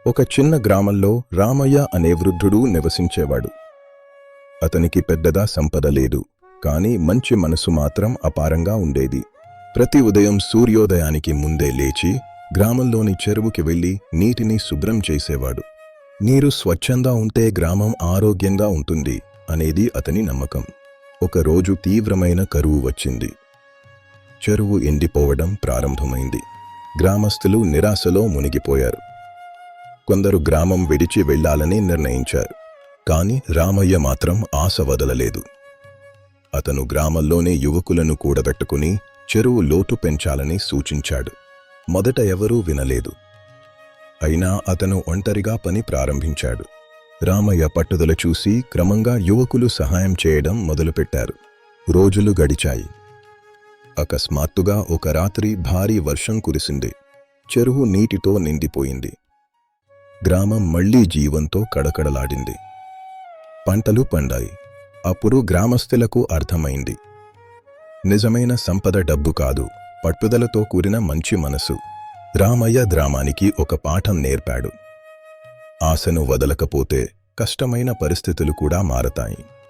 ఒక చిన్న గ్రామంలో రామయ్య అనే వృద్ధుడు నివసించేవాడు. అతనికి పెద్దగా సంపద లేదు, కాని మంచి మనసు మాత్రం అపారంగా ఉండేది. ప్రతి ఉదయం సూర్యోదయానికి ముందే లేచి గ్రామంలోని చెరువుకి వెళ్లి నీటిని శుభ్రం చేసేవాడు. నీరు స్వచ్ఛంగా ఉంటే గ్రామం ఆరోగ్యంగా ఉంటుంది అనేది అతని నమ్మకం. ఒకరోజు తీవ్రమైన కరువు వచ్చింది. చెరువు ఎండిపోవడం ప్రారంభమైంది. గ్రామస్తులు నిరాశలో మునిగిపోయారు. కొందరు గ్రామం విడిచి వెళ్లాలని నిర్ణయించారు. కాని రామయ్య మాత్రం ఆశ వదలలేదు. అతను గ్రామంలోని యువకులను కూడబెట్టుకుని చెరువు లోతు పెంచాలని సూచించాడు. మొదట ఎవరూ వినలేదు. అయినా అతను ఒంటరిగా పని ప్రారంభించాడు. రామయ్య పట్టుదల చూసి క్రమంగా యువకులు సహాయం చేయడం మొదలుపెట్టారు. రోజులు గడిచాయి. అకస్మాత్తుగా ఒక రాత్రి భారీ వర్షం కురిసింది. చెరువు నీటితో నిండిపోయింది. గ్రామం మళ్లీ జీవంతో కడకడలాడింది. పంటలు పండాయి. అప్పుడు గ్రామస్తులకు అర్థమైంది, నిజమైన సంపద డబ్బు కాదు, పట్టుదలతో కూడిన మంచి మనసు. రామయ్య గ్రామానికి ఒక పాఠం నేర్పాడు. ఆశను వదలకపోతే కష్టమైన పరిస్థితులు కూడా మారతాయి.